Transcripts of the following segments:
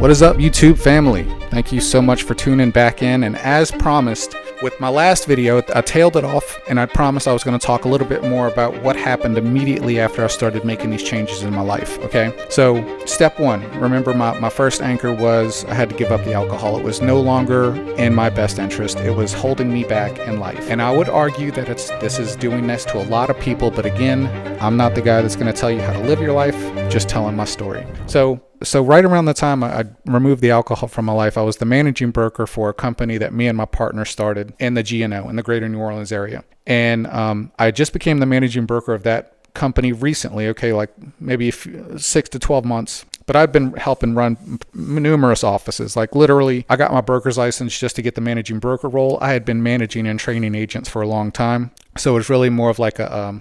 What is up, YouTube family? Thank you so much for tuning back in. And as promised, with my last video, I tailed it off and I promised I was going to talk a little bit more about what happened immediately after I started making these changes in my life. Okay, so step one, remember my first anchor was I had to give up the alcohol. It was no longer in my best interest. It was holding me back in life. And I would argue that this is doing this to a lot of people. But again, I'm not the guy that's going to tell you how to live your life, just telling my story. So right around the time I removed the alcohol from my life, I was the managing broker for a company that me and my partner started in the GNO, in the greater New Orleans area. And I just became the managing broker of that company recently, okay, like maybe 6 to 12 months. But I've been helping run numerous offices. Like literally, I got my broker's license just to get the managing broker role. I had been managing and training agents for a long time. So it's really more of like a,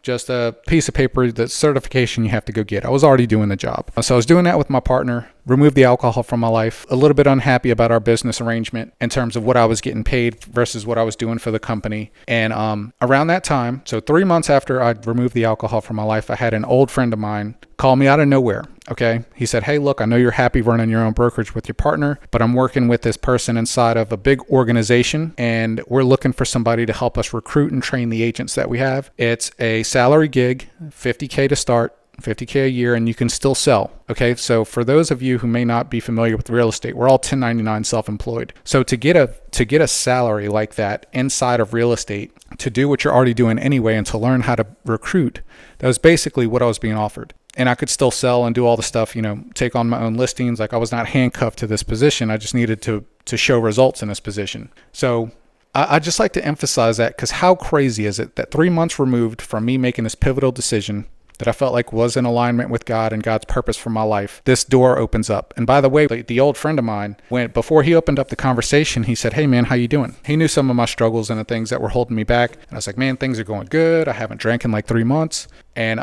just a piece of paper, the certification you have to go get. I was already doing the job. So I was doing that with my partner, removed the alcohol from my life, a little bit unhappy about our business arrangement in terms of what I was getting paid versus what I was doing for the company. And around that time, so 3 months after I removed the alcohol from my life, I had an old friend of mine call me out of nowhere. Okay. He said, "Hey, look, I know you're happy running your own brokerage with your partner, but I'm working with this person inside of a big organization and we're looking for somebody to help us recruit and train the agents that we have. It's a salary gig, $50K to start, $50K a year, and you can still sell." Okay. So for those of you who may not be familiar with real estate, we're all 1099 self-employed. So to get a salary like that inside of real estate, to do what you're already doing anyway, and to learn how to recruit, that was basically what I was being offered. And I could still sell and do all the stuff, take on my own listings. Like I was not handcuffed to this position. I just needed to show results in this position. So I just like to emphasize that, because how crazy is it that 3 months removed from me making this pivotal decision that I felt like was in alignment with God and God's purpose for my life, this door opens up. And by the way, the old friend of mine, before he opened up the conversation, he said, "Hey man, how you doing?" He knew some of my struggles and the things that were holding me back. And I was like, "Man, things are going good. I haven't drank in like 3 months. And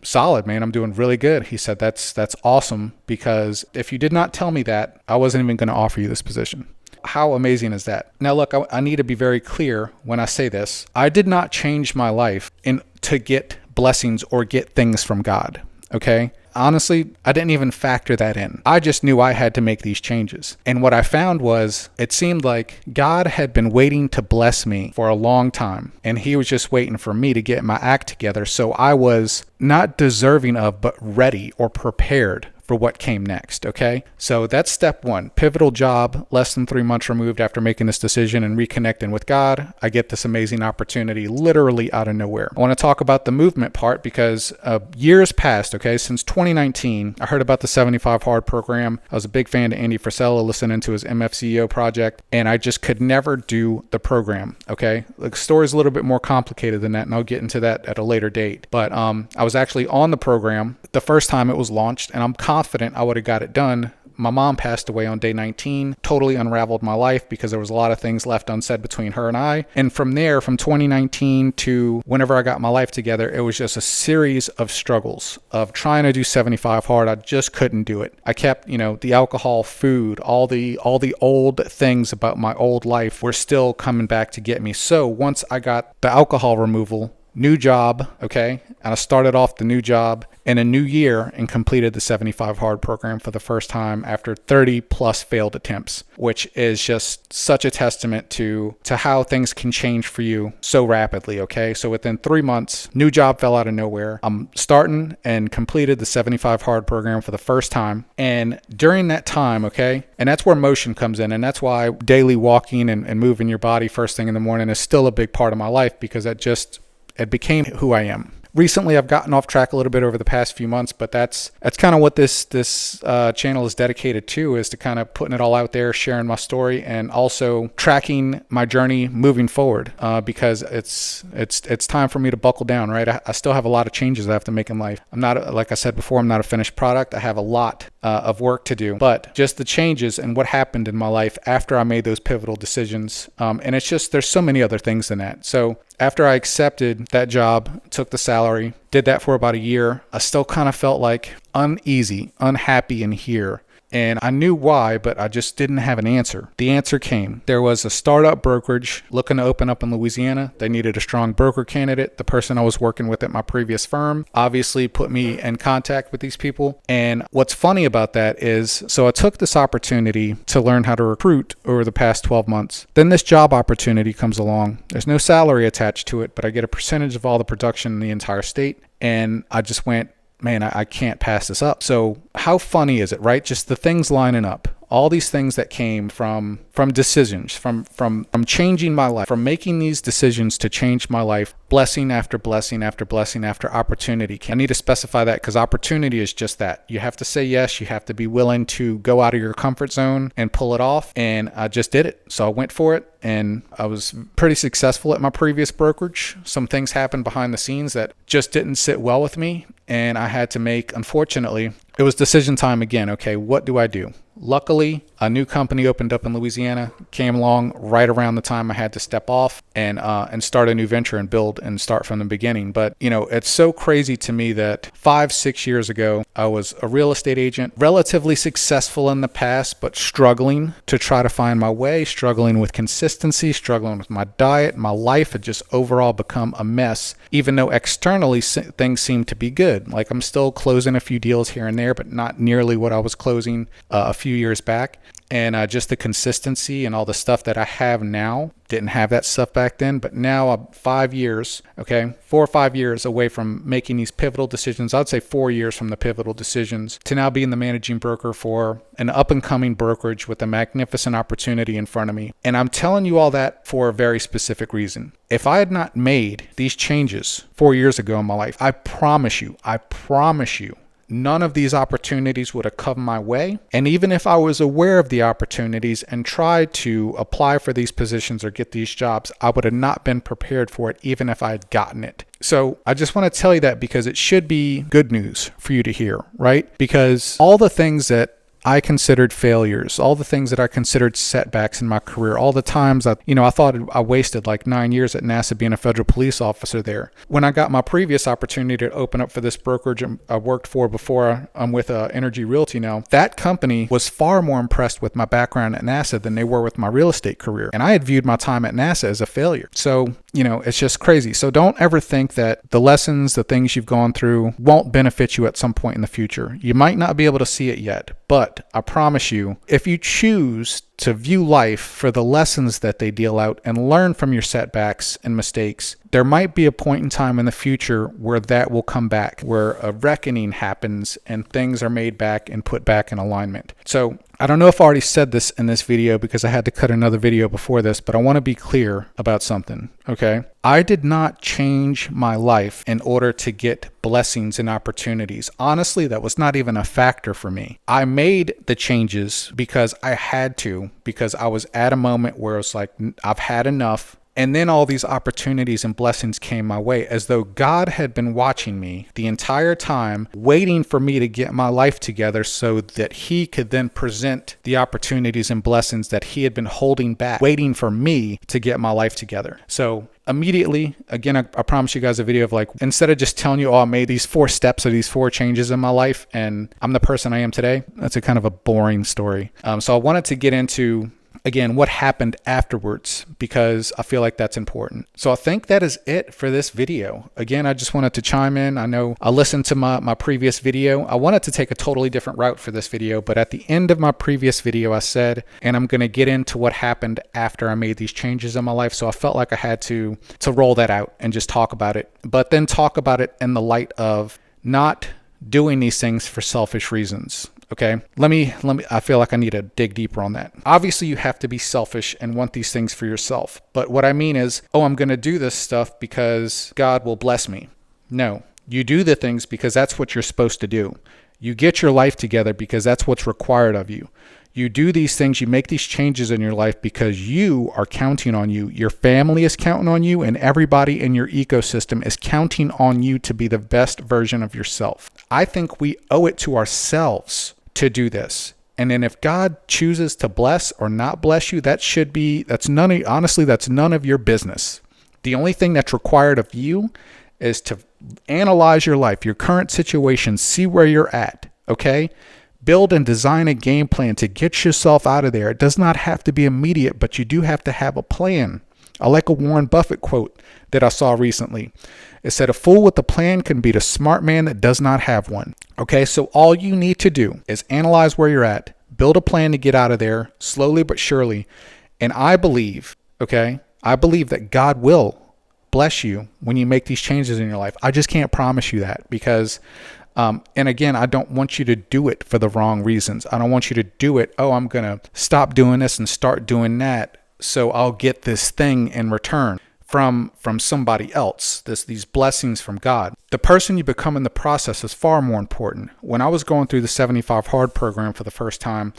solid, man, I'm doing really good." He said, that's awesome, because if you did not tell me that, I wasn't even going to offer you this position." How amazing is that? Now, look, I need to be very clear when I say this. I did not change my life to get blessings or get things from God, okay? Honestly, I didn't even factor that in. I just knew I had to make these changes. And what I found was, it seemed like God had been waiting to bless me for a long time. And he was just waiting for me to get my act together. So I was not deserving of, but ready or prepared for what came next, okay? So that's step one. Pivotal job, less than 3 months removed after making this decision and reconnecting with God. I get this amazing opportunity literally out of nowhere. I want to talk about the movement part, because years passed, okay? Since 2019, I heard about the 75 Hard program. I was a big fan of Andy Frisella, listening to his MFCEO project, and I just could never do the program, okay? The story's a little bit more complicated than that, and I'll get into that at a later date. But I was actually on the program the first time it was launched, and I'm confident I would have got it done. My mom passed away on day 19, totally unraveled my life because there was a lot of things left unsaid between her and I. And from there, from 2019 to whenever I got my life together, it was just a series of struggles of trying to do 75 hard. I just couldn't do it. I kept, the alcohol, food, all the old things about my old life were still coming back to get me. So once I got the alcohol removal, new job, okay? And I started off the new job in a new year and completed the 75 Hard program for the first time after 30 plus failed attempts, which is just such a testament to how things can change for you so rapidly, okay? So within 3 months, new job fell out of nowhere. I'm starting and completed the 75 Hard program for the first time. And during that time, okay, and that's where motion comes in. And that's why daily walking and moving your body first thing in the morning is still a big part of my life, because it became who I am. Recently, I've gotten off track a little bit over the past few months, but that's kind of what this channel is dedicated to, is to kind of putting it all out there, sharing my story, and also tracking my journey moving forward, because it's time for me to buckle down, right? I still have a lot of changes I have to make in life. I'm not, like I said before, I'm not a finished product. I have a lot of work to do, but just the changes and what happened in my life after I made those pivotal decisions. And it's just, there's so many other things than that. So after I accepted that job, took the salary, did that for about a year, I still kind of felt like uneasy, unhappy in here. And I knew why, but I just didn't have an answer. The answer came. There was a startup brokerage looking to open up in Louisiana. They needed a strong broker candidate. The person I was working with at my previous firm obviously put me in contact with these people. And what's funny about that is, so I took this opportunity to learn how to recruit over the past 12 months. Then this job opportunity comes along. There's no salary attached to it, but I get a percentage of all the production in the entire state. And I just went, man, I can't pass this up. So how funny is it, right? Just the things lining up. All these things that came from decisions, from changing my life, from making these decisions to change my life, blessing after blessing after blessing after opportunity. I need to specify that because opportunity is just that. You have to say yes. You have to be willing to go out of your comfort zone and pull it off. And I just did it. So I went for it and I was pretty successful at my previous brokerage. Some things happened behind the scenes that just didn't sit well with me. And I had to make, unfortunately, it was decision time again. Okay, what do I do? Luckily, a new company opened up in Louisiana, came along right around the time I had to step off and start a new venture and build and start from the beginning. But, you know, it's so crazy to me that 5-6 years ago, I was a real estate agent, relatively successful in the past, but struggling to try to find my way, struggling with consistency, struggling with my diet. My life had just overall become a mess, even though externally things seem to be good. Like I'm still closing a few deals here and there, but not nearly what I was closing a few years back. And just the consistency and all the stuff that I have now, didn't have that stuff back then. But now I'm 5 years, 4 or 5 years away from making these pivotal decisions. I'd say 4 years from the pivotal decisions to now being the managing broker for an up and coming brokerage with a magnificent opportunity in front of me. And I'm telling you all that for a very specific reason. If I had not made these changes 4 years ago in my life, I promise you, none of these opportunities would have come my way. And even if I was aware of the opportunities and tried to apply for these positions or get these jobs, I would have not been prepared for it, even if I had gotten it. So I just want to tell you that because it should be good news for you to hear, right? Because all the things that I considered failures, all the things that I considered setbacks in my career, all the times that, I thought I wasted like 9 years at NASA being a federal police officer there. When I got my previous opportunity to open up for this brokerage I worked for before I'm with Energy Realty now, that company was far more impressed with my background at NASA than they were with my real estate career. And I had viewed my time at NASA as a failure. So, it's just crazy. So don't ever think that the lessons, the things you've gone through won't benefit you at some point in the future. You might not be able to see it yet, but I promise you, if you choose to view life for the lessons that they deal out and learn from your setbacks and mistakes, there might be a point in time in the future where that will come back, where a reckoning happens and things are made back and put back in alignment. So I don't know if I already said this in this video because I had to cut another video before this, but I want to be clear about something, okay? I did not change my life in order to get blessings and opportunities. Honestly, that was not even a factor for me. I made the changes because I had to, because I was at a moment where it's like, I've had enough. And then all these opportunities and blessings came my way as though God had been watching me the entire time, waiting for me to get my life together so that he could then present the opportunities and blessings that he had been holding back, waiting for me to get my life together. So immediately, again, I promise you guys a video of like, instead of just telling you, I made these 4 steps or these 4 changes in my life and I'm the person I am today, that's a kind of a boring story. So I wanted to get into, again, what happened afterwards, because I feel like that's important. So I think that is it for this video. Again, I just wanted to chime in. I know I listened to my previous video. I wanted to take a totally different route for this video, but at the end of my previous video, I said, and I'm going to get into what happened after I made these changes in my life. So I felt like I had to roll that out and just talk about it, but then talk about it in the light of not doing these things for selfish reasons. Okay, let me, I feel like I need to dig deeper on that. Obviously, you have to be selfish and want these things for yourself. But what I mean is, I'm going to do this stuff because God will bless me. No, you do the things because that's what you're supposed to do. You get your life together because that's what's required of you. You do these things, you make these changes in your life because you are counting on you. Your family is counting on you, and everybody in your ecosystem is counting on you to be the best version of yourself. I think we owe it to ourselves to do this. And then if God chooses to bless or not bless you, that's none of your business. The only thing that's required of you is to analyze your life, your current situation, see where you're at, okay? Build and design a game plan to get yourself out of there. It does not have to be immediate, but you do have to have a plan. I like a Warren Buffett quote that I saw recently. It said, "A fool with a plan can beat a smart man that does not have one." Okay, so all you need to do is analyze where you're at, build a plan to get out of there slowly but surely. And I believe that God will bless you when you make these changes in your life. I just can't promise you that because, and again, I don't want you to do it for the wrong reasons. I don't want you to do it, oh, I'm going to stop doing this and start doing that, so I'll get this thing in return from somebody else, these blessings from God. The person you become in the process is far more important. When I was going through the 75 Hard program for the first time,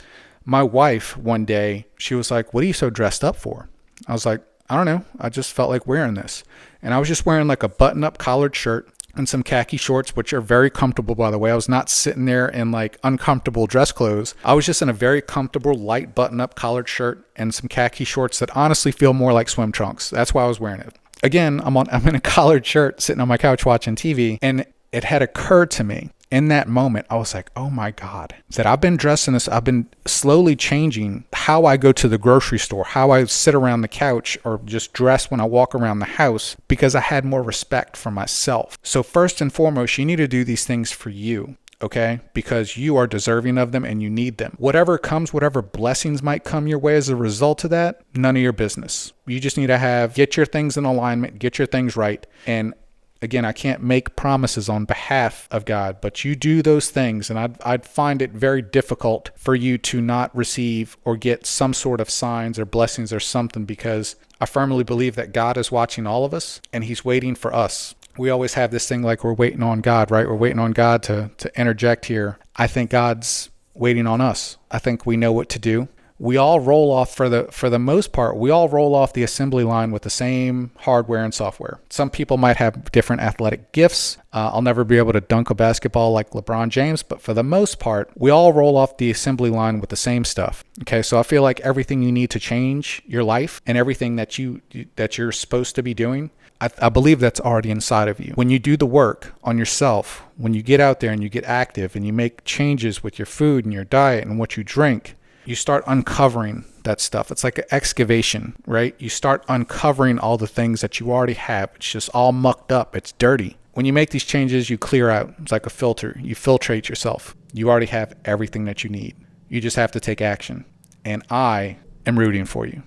my wife one day, she was like, "What are you so dressed up for?" I was like, "I don't know. I just felt like wearing this." And I was just wearing like a button-up collared shirt and some khaki shorts, which are very comfortable, by the way. I was not sitting there in like uncomfortable dress clothes. I was just in a very comfortable light button-up collared shirt and some khaki shorts that honestly feel more like swim trunks. That's why I was wearing it. Again, I'm in a collared shirt sitting on my couch watching TV, and it had occurred to me in that moment. I was like, oh my God, that I've been dressing this. I've been slowly changing how I go to the grocery store, how I sit around the couch or just dress when I walk around the house, because I had more respect for myself. So first and foremost, you need to do these things for you. Okay? Because you are deserving of them and you need them. Whatever comes, whatever blessings might come your way as a result of that, none of your business. You just need to get your things in alignment, get your things right. And again, I can't make promises on behalf of God, but you do those things, and I'd find it very difficult for you to not receive or get some sort of signs or blessings or something, because I firmly believe that God is watching all of us and he's waiting for us. We always have this thing like we're waiting on God, right? We're waiting on God to interject here. I think God's waiting on us. I think we know what to do. We all roll off, for the most part, we all roll off the assembly line with the same hardware and software. Some people might have different athletic gifts. I'll never be able to dunk a basketball like LeBron James, but for the most part, we all roll off the assembly line with the same stuff. Okay, so I feel like everything you need to change your life and everything that you're supposed to be doing, I believe that's already inside of you. When you do the work on yourself, when you get out there and you get active and you make changes with your food and your diet and what you drink, you start uncovering that stuff. It's like an excavation, right? You start uncovering all the things that you already have. It's just all mucked up. It's dirty. When you make these changes, you clear out. It's like a filter. You filtrate yourself. You already have everything that you need. You just have to take action. And I am rooting for you.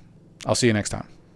I'll see you next time.